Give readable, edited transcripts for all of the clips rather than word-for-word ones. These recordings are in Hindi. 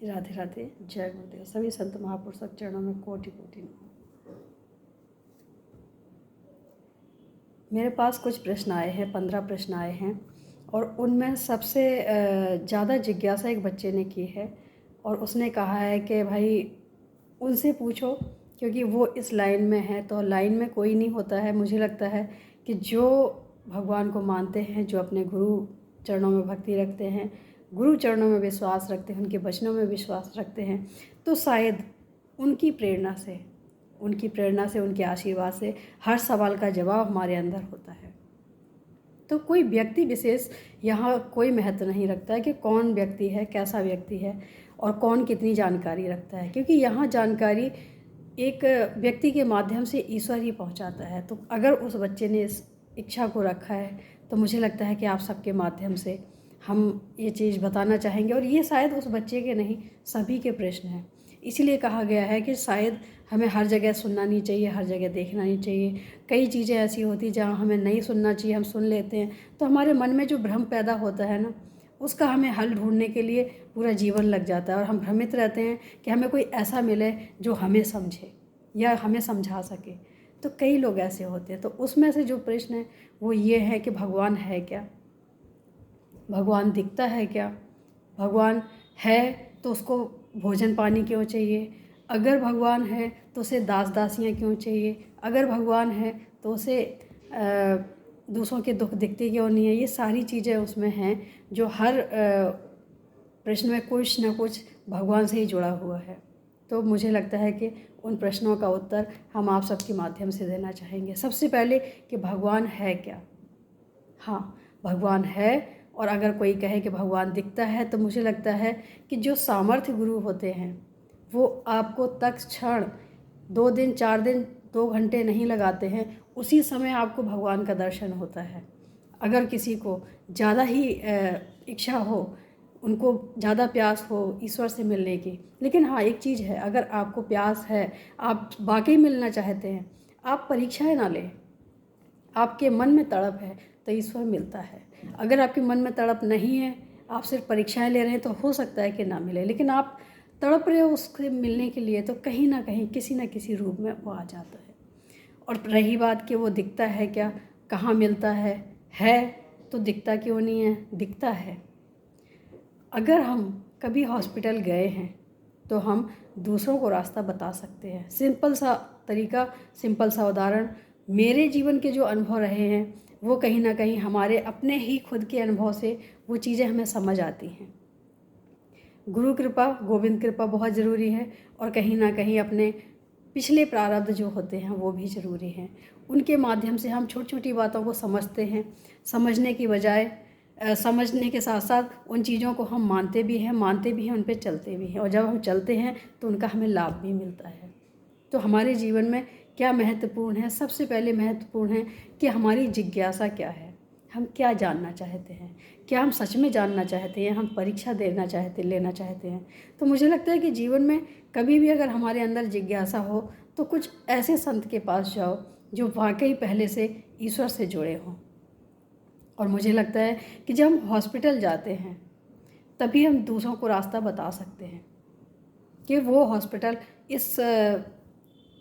राधे राधे। जय गुरुदेव। सभी संत महापुरुषों के चरणों में कोटि कोटि नमन। मेरे पास कुछ प्रश्न आए हैं, 15 प्रश्न आए हैं, और उनमें सबसे ज़्यादा जिज्ञासा एक बच्चे ने की है। और उसने कहा है कि भाई उनसे पूछो, क्योंकि वो इस लाइन में है। तो लाइन में कोई नहीं होता है। मुझे लगता है कि जो भगवान को मानते हैं, जो अपने गुरु चरणों में भक्ति रखते हैं, गुरु चरणों में विश्वास रखते हैं, उनके वचनों में विश्वास रखते हैं, तो शायद उनकी प्रेरणा से, उनके आशीर्वाद से हर सवाल का जवाब हमारे अंदर होता है। तो कोई व्यक्ति विशेष यहाँ कोई महत्व नहीं रखता है कि कौन व्यक्ति है, कैसा व्यक्ति है और कौन कितनी जानकारी रखता है, क्योंकि यहाँ जानकारी एक व्यक्ति के माध्यम से ईश्वर ही पहुँचाता है। तो अगर उस बच्चे ने इस इच्छा को रखा है, तो मुझे लगता है कि आप सबके माध्यम से हम ये चीज़ बताना चाहेंगे। और ये शायद उस बच्चे के नहीं, सभी के प्रश्न हैं। इसीलिए कहा गया है कि शायद हमें हर जगह सुनना नहीं चाहिए, हर जगह देखना नहीं चाहिए। कई चीज़ें ऐसी होती जहाँ हमें नहीं सुनना चाहिए, हम सुन लेते हैं, तो हमारे मन में जो भ्रम पैदा होता है ना, उसका हमें हल ढूंढने के लिए पूरा जीवन लग जाता है। और हम भ्रमित रहते हैं कि हमें कोई ऐसा मिले जो हमें समझे या हमें समझा सके। तो कई लोग ऐसे होते हैं। तो उसमें से जो प्रश्न है वो ये है कि भगवान है क्या? भगवान दिखता है क्या? भगवान है तो उसको भोजन पानी क्यों चाहिए? अगर भगवान है तो उसे दास दासियाँ क्यों चाहिए? अगर भगवान है तो उसे दूसरों के दुख दिखते क्यों नहीं है? ये सारी चीज़ें उसमें हैं जो हर प्रश्न में कुछ न कुछ भगवान से ही जुड़ा हुआ है। तो मुझे लगता है कि उन प्रश्नों का उत्तर हम आप सबके माध्यम से देना चाहेंगे। सबसे पहले कि भगवान है क्या? हाँ, भगवान है। और अगर कोई कहे कि भगवान दिखता है, तो मुझे लगता है कि जो सामर्थ्य गुरु होते हैं वो आपको तत्क्षण 2 दिन 4 दिन 2 घंटे नहीं लगाते हैं, उसी समय आपको भगवान का दर्शन होता है। अगर किसी को ज़्यादा ही इच्छा हो, उनको ज़्यादा प्यास हो ईश्वर से मिलने की, लेकिन हाँ एक चीज़ है, अगर आपको प्यास है, आप वाकई मिलना चाहते हैं, आप परीक्षाएं ना लें, आपके मन में तड़प है तो ईश्वर मिलता है। अगर आपके मन में तड़प नहीं है, आप सिर्फ परीक्षाएं ले रहे हैं, तो हो सकता है कि ना मिले, लेकिन आप तड़प रहे हो उससे मिलने के लिए, तो कहीं ना कहीं किसी न किसी रूप में वो आ जाता है। और रही बात कि वो दिखता है क्या, कहाँ मिलता है तो दिखता क्यों नहीं है? दिखता है। अगर हम कभी हॉस्पिटल गए हैं तो हम दूसरों को रास्ता बता सकते हैं। सिंपल सा तरीका, सिंपल सा उदाहरण, मेरे जीवन के जो अनुभव रहे हैं वो कहीं ना कहीं हमारे अपने ही खुद के अनुभव से वो चीज़ें हमें समझ आती हैं। गुरु कृपा, गोविंद कृपा बहुत ज़रूरी है, और कहीं ना कहीं अपने पिछले प्रारब्ध जो होते हैं वो भी ज़रूरी हैं। उनके माध्यम से हम छोटी छोटी बातों को समझते हैं। समझने की बजाय समझने के साथ साथ उन चीज़ों को हम मानते भी हैं, उन पर चलते भी हैं, और जब हम चलते हैं तो उनका हमें लाभ भी मिलता है। तो हमारे जीवन में क्या महत्वपूर्ण है? सबसे पहले महत्वपूर्ण है कि हमारी जिज्ञासा क्या है, हम क्या जानना चाहते हैं, क्या हम सच में जानना चाहते हैं, हम परीक्षा लेना चाहते हैं। तो मुझे लगता है कि जीवन में कभी भी अगर हमारे अंदर जिज्ञासा हो तो कुछ ऐसे संत के पास जाओ जो वाकई पहले से ईश्वर से जुड़े हों। और मुझे लगता है कि जब हम हॉस्पिटल जाते हैं तभी हम दूसरों को रास्ता बता सकते हैं कि वो हॉस्पिटल इस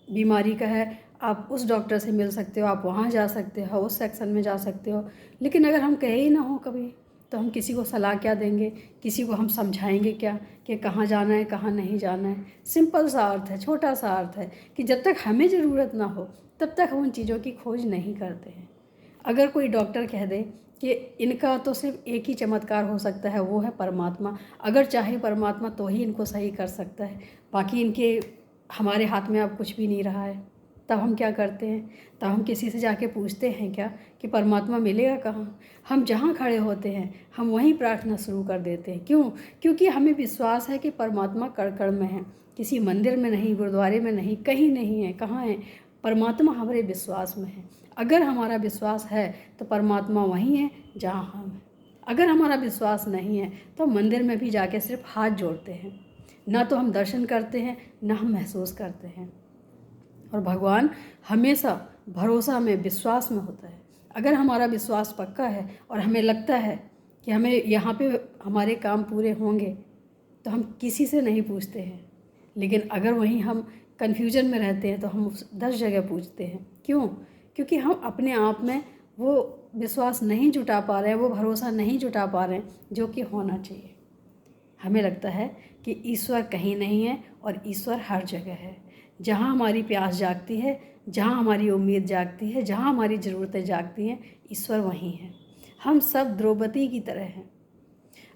बीमारी का है, आप उस डॉक्टर से मिल सकते हो, आप वहाँ जा सकते हो, उस सेक्शन में जा सकते हो। लेकिन अगर हम कहे ही ना हो कभी, तो हम किसी को सलाह क्या देंगे, किसी को हम समझाएंगे क्या कि कहाँ जाना है, कहाँ नहीं जाना है? सिंपल सा अर्थ है, छोटा सा अर्थ है कि जब तक हमें ज़रूरत ना हो तब तक हम उन चीज़ों की खोज नहीं करते हैं। अगर कोई डॉक्टर कह दे कि इनका तो सिर्फ एक ही चमत्कार हो सकता है, वो है परमात्मा, अगर चाहे परमात्मा तो ही इनको सही कर सकता है, बाकी इनके हमारे हाथ में अब कुछ भी नहीं रहा है, तब हम क्या करते हैं? तब हम किसी से जाके पूछते हैं क्या कि परमात्मा मिलेगा कहाँ? हम जहाँ खड़े होते हैं हम वहीं प्रार्थना शुरू कर देते हैं। क्यों? क्योंकि हमें विश्वास है कि परमात्मा कण कण में है, किसी मंदिर में नहीं, गुरुद्वारे में नहीं, कहीं नहीं है। कहाँ है? परमात्मा हमारे विश्वास में है। अगर हमारा विश्वास है तो परमात्मा वहीं है जहाँ हम हैं। अगर हमारा विश्वास नहीं है तो मंदिर में भी जाके सिर्फ हाथ जोड़ते हैं, ना तो हम दर्शन करते हैं, ना हम महसूस करते हैं। और भगवान हमेशा भरोसा में, विश्वास में होता है। अगर हमारा विश्वास पक्का है और हमें लगता है कि हमें यहाँ पे हमारे काम पूरे होंगे, तो हम किसी से नहीं पूछते हैं। लेकिन अगर वहीं हम कन्फ्यूजन में रहते हैं तो हम 10 जगह पूछते हैं। क्यों? क्योंकि हम अपने आप में वो विश्वास नहीं जुटा पा रहे हैं, वो भरोसा नहीं जुटा पा रहे हैं जो कि होना चाहिए। हमें लगता है कि ईश्वर कहीं नहीं है और ईश्वर हर जगह है। जहाँ हमारी प्यास जागती है, जहाँ हमारी उम्मीद जागती है, जहाँ हमारी ज़रूरतें जागती हैं, ईश्वर वहीं है। हम सब द्रौपदी की तरह हैं।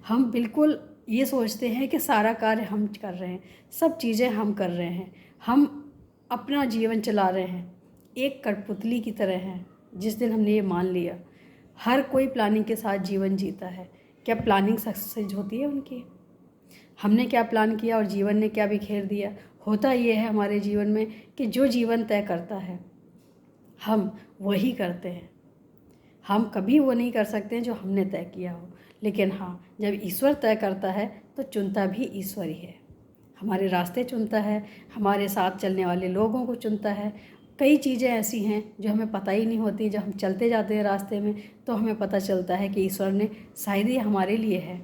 हम बिल्कुल ये सोचते हैं कि सारा कार्य हम कर रहे हैं, सब चीज़ें हम कर रहे हैं, हम अपना जीवन चला रहे हैं। एक कठपुतली की तरह हैं। जिस दिन हमने ये मान लिया, हर कोई प्लानिंग के साथ जीवन जीता है। क्या प्लानिंग सक्सेस होती है उनकी? हमने क्या प्लान किया और जीवन ने क्या बिखेर दिया। होता ये है हमारे जीवन में कि जो जीवन तय करता है हम वही करते हैं। हम कभी वो नहीं कर सकते हैं जो हमने तय किया हो। लेकिन हाँ, जब ईश्वर तय करता है तो चुनता भी ईश्वर ही है। हमारे रास्ते चुनता है, हमारे साथ चलने वाले लोगों को चुनता है। कई चीज़ें ऐसी हैं जो हमें पता ही नहीं होती। जब हम चलते जाते हैं रास्ते में तो हमें पता चलता है कि ईश्वर ने शायद ये हमारे लिए है।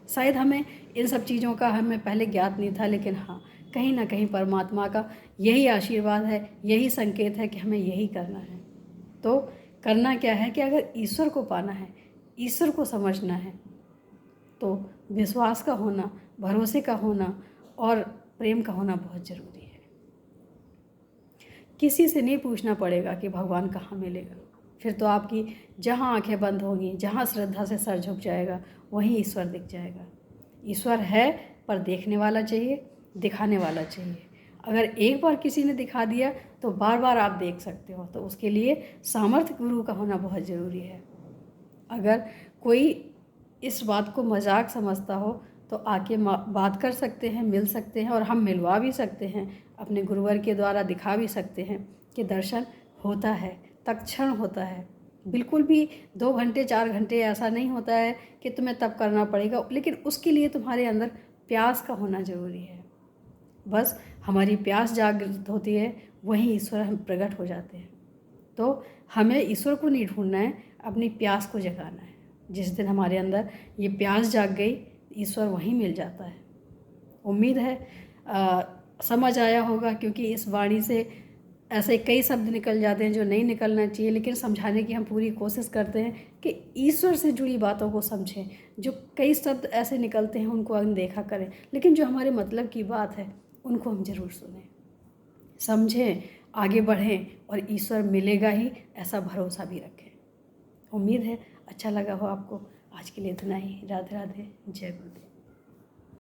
शायद हमें इन सब चीज़ों का हमें पहले ज्ञात नहीं था, लेकिन हाँ, कहीं ना कहीं परमात्मा का यही आशीर्वाद है, यही संकेत है कि हमें यही करना है। तो करना क्या है कि अगर ईश्वर को पाना है, ईश्वर को समझना है, तो विश्वास का होना, भरोसे का होना और प्रेम का होना बहुत ज़रूरी है। किसी से नहीं पूछना पड़ेगा कि भगवान कहाँ मिलेगा। फिर तो आपकी जहाँ आंखें बंद होंगी, जहाँ श्रद्धा से सर झुक जाएगा, वहीं ईश्वर दिख जाएगा। ईश्वर है, पर देखने वाला चाहिए, दिखाने वाला चाहिए। अगर एक बार किसी ने दिखा दिया तो बार बार आप देख सकते हो। तो उसके लिए सामर्थ्य गुरु का होना बहुत ज़रूरी है। अगर कोई इस बात को मजाक समझता हो तो आके बात कर सकते हैं, मिल सकते हैं, और हम मिलवा भी सकते हैं। अपने गुरुवर के द्वारा दिखा भी सकते हैं कि दर्शन होता है, तत्क्षण होता है। बिल्कुल भी 2 घंटे 4 घंटे ऐसा नहीं होता है कि तुम्हें तब करना पड़ेगा, लेकिन उसके लिए तुम्हारे अंदर प्यास का होना ज़रूरी है। बस हमारी प्यास जागृत होती है, वहीं ईश्वर हम प्रकट हो जाते हैं। तो हमें ईश्वर को नहीं ढूंढना है, अपनी प्यास को जगाना है। जिस दिन हमारे अंदर ये प्यास जाग गई, ईश्वर वहीं मिल जाता है। उम्मीद है समझ आया होगा, क्योंकि इस वाणी से ऐसे कई शब्द निकल जाते हैं जो नहीं निकलना चाहिए, लेकिन समझाने की हम पूरी कोशिश करते हैं कि ईश्वर से जुड़ी बातों को समझें। जो कई शब्द ऐसे निकलते हैं उनको अनदेखा करें, लेकिन जो हमारे मतलब की बात है उनको हम ज़रूर सुनें, समझें, आगे बढ़ें, और ईश्वर मिलेगा ही, ऐसा भरोसा भी रखें। उम्मीद है अच्छा लगा हो आपको। आज के लिए इतना ही। राधे राधे, जय गुरुदेव।